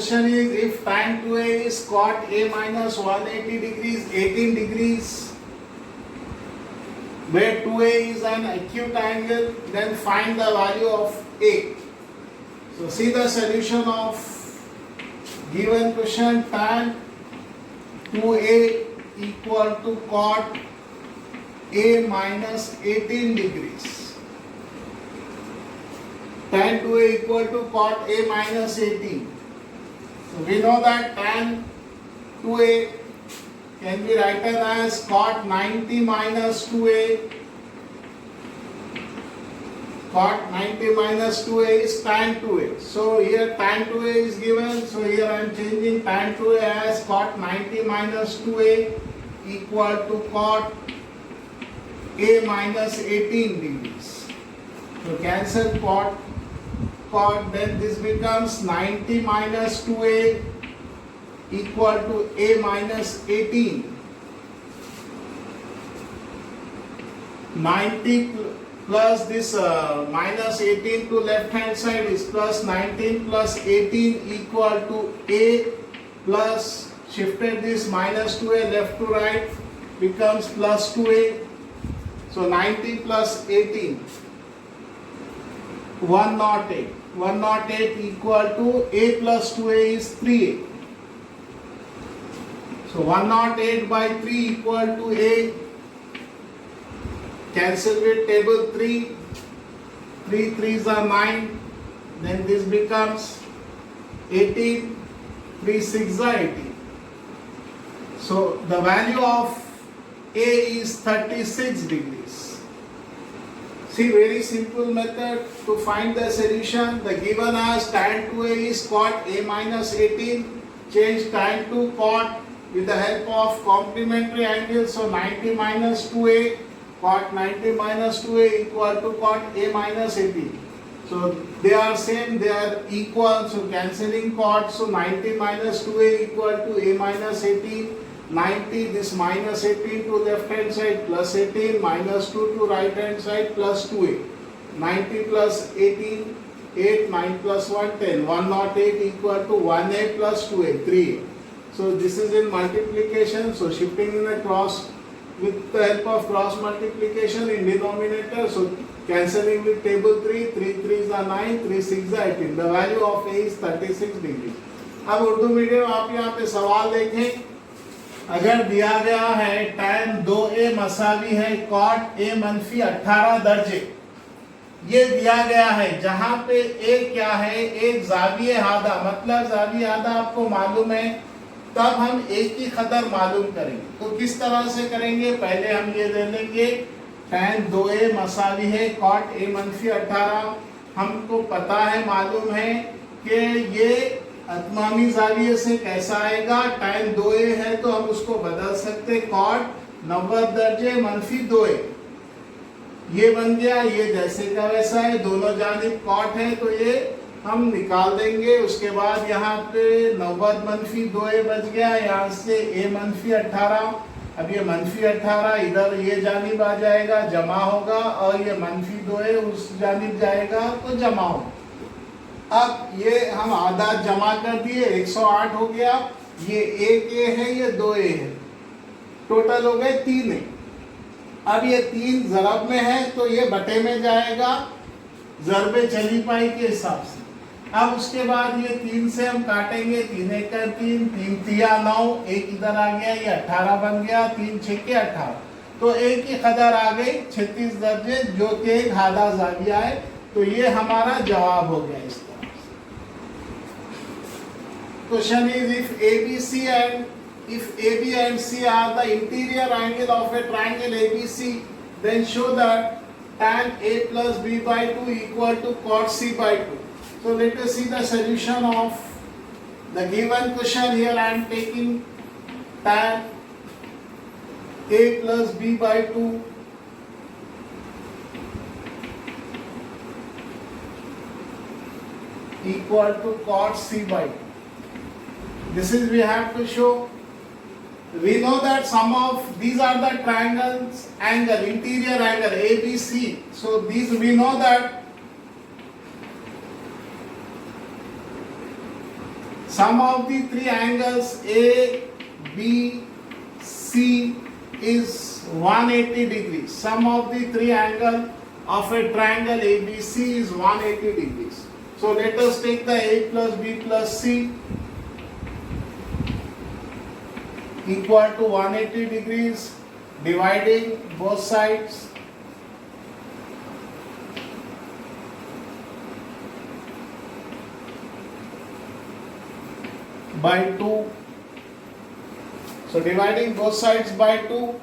question is, if tan 2a is cot a minus 180 degrees, 18 degrees, where 2a is an acute angle, then find the value of a. So see the solution of given question. Tan 2a equal to cot a minus 18 degrees. Tan 2a equal to cot a minus 18. So we know that tan 2a can be written as cot 90 minus 2a. Cot 90 minus 2a is tan 2a. So here tan 2a is given. So here I am changing tan 2a as cot 90 minus 2a equal to cot a minus 18 degrees. So cancel cot, then this becomes 90 minus 2a equal to a minus 18. 90 plus this minus 18 to left hand side is plus 19 plus 18 equal to a plus shifted this minus 2a left to right becomes plus 2a. So 90 plus 18, 108. 108 equal to a plus 2a is 3a. So 108 by 3 equal to a. Cancel with table 3. 3 3s are 9. Then this becomes 18. 3 6 are 18. So the value of a is 36 degrees. See, very simple method to find the solution. The given as tan 2a is cot a minus 18. Change tan to cot with the help of complementary angles. So 90 minus 2a, cot 90 minus 2a equal to cot a minus 18. So they are same, they are equal. So cancelling cot. So 90 minus 2a equal to a minus 18. 90, this minus 18 to left hand side plus 18, minus 2 to right hand side plus 2a. 90 plus 18, 8, 9 plus 1, 10. 108 equal to 1a plus 2a, 3a. So this is in multiplication. So shifting in the cross with the help of cross multiplication in denominator. So cancelling with table 3, 3 3s are 9, 3 6 are 18. The value of a is 36 degrees. अब Urdu medium आप यहाँ पे सवाल देखें. अगर दिया गया है tan 2a मसावी है cot a मनफी 18 दर्जे, ये दिया गया है. जहां पे a क्या है, एक जाविये हादा, मतलब जाविये हादा आपको मालूम है, तब हम a की कदर मालूम करेंगे. तो किस तरह से करेंगे, पहले हम ये ले लेंगे tan 2a मसावी है cot a मनफी 18. हमको पता है, मालूम है कि ये अतमामी जाविये से कैसा आएगा. tan 2a है तो हम उसको बदल सकते, cot 90 दर्जे मनफी 2a, ये बन गया. ये जैसे का वैसा है, दोनों जानिब cot है तो ये हम निकाल देंगे. उसके बाद यहाँ पे 90 मनफी 2a बच गया, यहाँ से a मनफी 18. अब ये मनफी 18 इधर ये जानिब आ जाएगा, जमा होगा, और ये मनफी 2a उस जानिब जाएगा तो जमा होगा. अब ये हम आधा जमा कर दिए, 108 हो गया. ये एक ए है, ये 2a है, टोटल हो गए 3a. अब ये 3 ज़रब में है तो ये बटे में जाएगा ज़रबे चली पाई के हिसाब से. अब उसके बाद ये 3 से हम काटेंगे, 3 एक 3, 3 तिया 9, एक इधर आ गया, ये 18 बन गया, 3 6 के 18. तो एक की कदर आ गई 36 दर्जे, जो कि एक हादा जाविया है. तो ये हमारा जवाब हो गया. इस तरह question is, if AB and C are the interior angle of a triangle ABC, then show that tan A plus B by 2 equal to cot C by 2. So let us see the solution of the given question. Here I am taking tan A plus B by 2 equal to cot C by 2. This is we have to show. We know that some of these are the triangles angle, interior angle ABC. So these we know that Sum of the three angles A, B, C is 180 degrees. Sum of the three angles of a triangle ABC is 180 degrees. So let us take the A plus B plus C equal to 180 degrees, dividing both sides by 2. So dividing both sides by 2,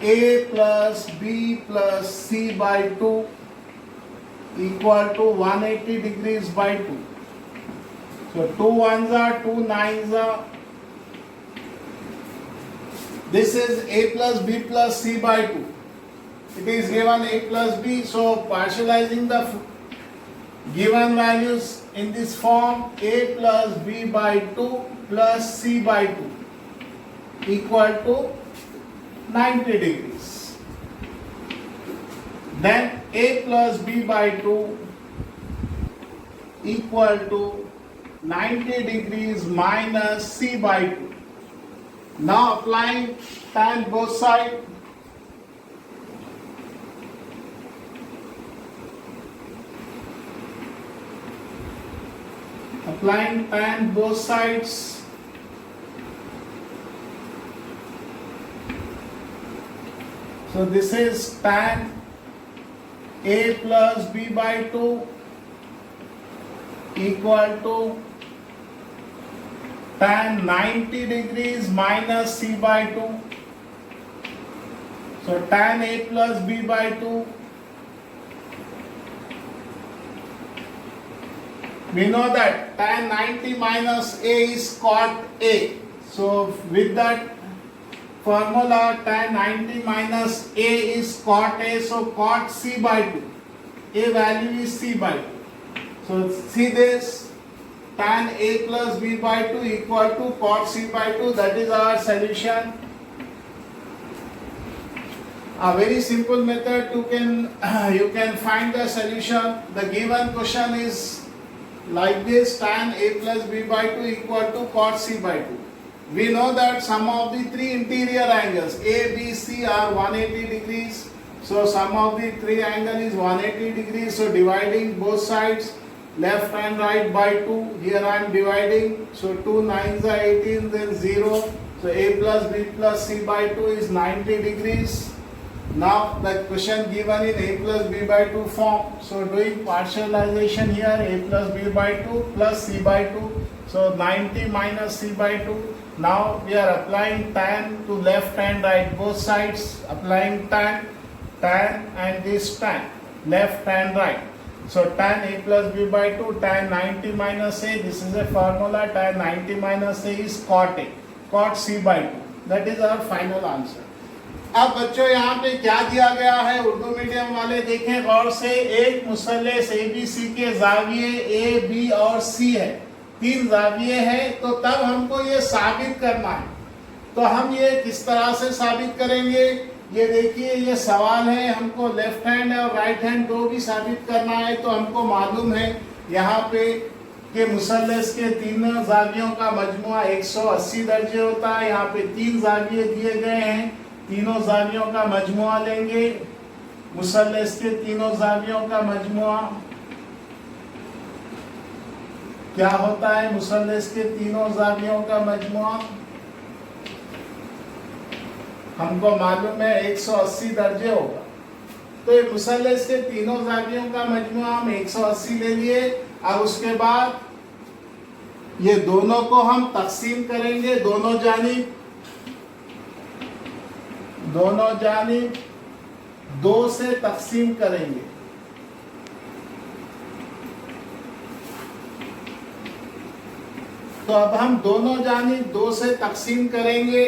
A plus B plus C by 2 equal to 180 degrees by 2. So 2 ones are 2 nines are. This is A plus B plus C by 2. It is given A plus B, so partializing the given values in this form, A plus B by 2 plus C by 2 equal to 90 degrees. Then A plus B by 2 equal to 90 degrees minus C by 2. Now applying tan both sides, applying tan both sides, so this is tan A plus B by 2 equal to tan 90 degrees minus C by 2. So tan A plus B by 2, we know that tan 90 minus A is cot A. So with that formula, tan 90 minus A is cot A, so cot C by 2. A value is C by 2. So see this, tan A plus B by 2 equal to cot C by 2. That is our solution. A very simple method you can find the solution. The given question is like this, tan A plus B by 2 equal to cot C by 2. We know that sum of the three interior angles A, B, C are 180 degrees. So sum of the three angle is 180 degrees. So dividing both sides, left and right by 2. Here I am dividing. So 2 nines are 18, then 0. So A plus B plus C by 2 is 90 degrees. Now the question given in A plus B by 2 form. So doing partialization here, A plus B by 2 plus C by 2. So 90 minus C by 2. Now we are applying tan to left and right both sides. Applying tan and this tan, left and right. So tan A plus B by 2, tan 90 minus A, this is a formula, tan 90 minus A is cot A, cot C by 2. That is our final answer. अब बच्चों यहाँ पे क्या दिया गया है, Urdu medium वाले देखें गौर से, एक मुसल्लस ABC के जाविये A, B और C है, 3 जाविये हैं, तो तब हमको ये साबित करना है. तो हम ये किस तरह से साबित करेंगे, ये देखिए ये सवाल है, हमको लेफ्ट हैंड और राइट हैंड दो भी साबित करना है. तो हमको मालूम है यहाँ पे कि मुसल्लस के तीनों जावियों का मजमुआ 180 दर्जे होता है. यहाँ पे 3 जाविये दिए गए हैं, तीनों जावियों का मजमुआ लेंगे. मुसल्लस के तीनों जावियों का मजमुआ क्या होता है, मुसल्लस के तीनों जावियों का मजमुआ हमको मालूम है 180 दर्जे होगा. तो ये मुसल्लस के तीनों जावियों का मजमुआ हम 180 ले लिए. अब उसके बाद ये दोनों को हम तकसीम करेंगे, दोनों जानिब 2 से तकसीम करेंगे. तो अब हम दोनों जानिब 2 से तकसीम करेंगे.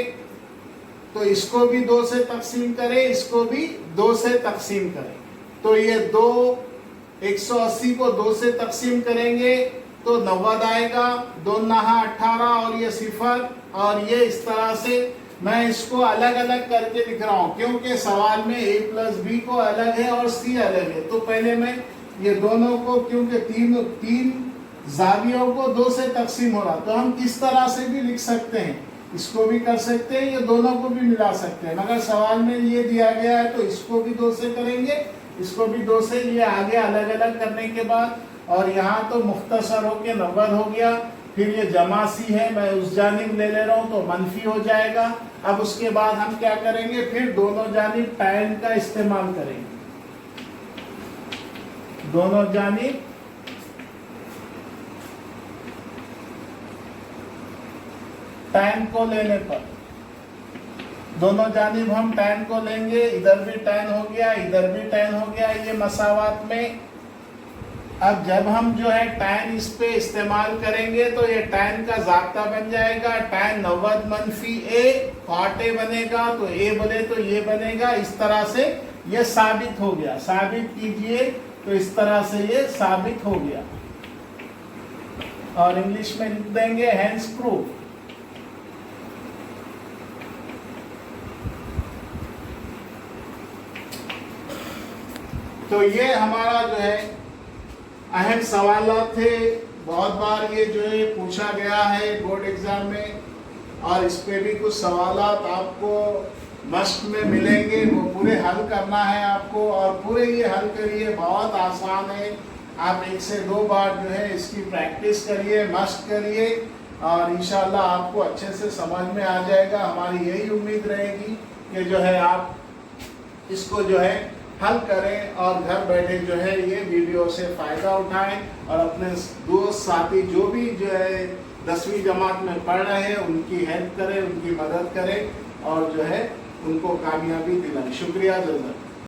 तो इसको भी 2 से तकसीम करें, इसको भी 2 से तकसीम करें. तो ये 180 को 2 से तकसीम करेंगे तो 90 आएगा. 2 नहा 18 और ये 0 और ये इस तरह से मैं इसको अलग अलग करके लिख रहा हूँ क्योंकि सवाल में A प्लस B को अलग है और C अलग है. तो पहले मैं ये दोनों को, क्योंकि तीन زاویوں کو 2 سے تقسیم ہو رہا، تو ہم کس طرح سے بھی لکھ سکتے ہیں، اس کو بھی کر سکتے ہیں، یہ دونوں کو بھی ملا سکتے ہیں، مگر سوال میں یہ دیا گیا ہے تو اس کو بھی 2 سے کریں گے، اس کو بھی 2 سے، یہ آگے الگ الگ کرنے کے بعد، اور یہاں تو مختصر ہو کے 90 ہو گیا، پھر یہ جمع سی ہے، میں اس جانب لے لے رہا ہوں تو منفی ہو جائے گا۔ اب اس کے بعد ہم کیا کریں گے، پھر دونوں جانب tan کا استعمال کریں گے، دونوں جانب tan کو لینے پر، دونوں جانب ہم tan کو لیں گے، ادھر بھی tan ہو گیا، ادھر بھی tan ہو گیا، یہ مساوات میں۔ اب جب ہم جو ہے tan اس پہ استعمال کریں گے تو یہ tan کا ضابطہ بن جائے گا، tan 90 منفی a cot a بنے گا، تو a بنے تو یہ بنے گا، اس طرح سے یہ ثابت ہو گیا، ثابت کیجئے، تو اس طرح سے یہ ثابت ہو گیا، اور انگلش میں لکھ دیں گے hence proof۔ تو یہ ہمارا جو ہے اہم سوالات تھے، بہت بار یہ جو ہے پوچھا گیا ہے بورڈ ایگزام میں، اور اس پہ بھی کچھ سوالات آپ کو مشق میں ملیں گے، وہ پورے حل کرنا ہے آپ کو، اور پورے یہ حل کریے، بہت آسان ہے، آپ 1 سے 2 بار جو ہے اس کی پریکٹس کریے، مشق کریے، اور انشاءاللہ آپ کو اچھے سے سمجھ میں آ جائے گا۔ ہماری یہی امید رہے گی کہ جو ہے آپ اس کو جو ہے حل کریں، اور گھر بیٹھے جو ہے یہ ویڈیو سے فائدہ اٹھائیں، اور اپنے دوست ساتھی جو بھی جو ہے 10ویں جماعت میں پڑھ رہے ہیں ان کی ہیلپ کریں، ان کی مدد کریں، اور جو ہے ان کو کامیابی دلائیں۔ شکریہ جزاک۔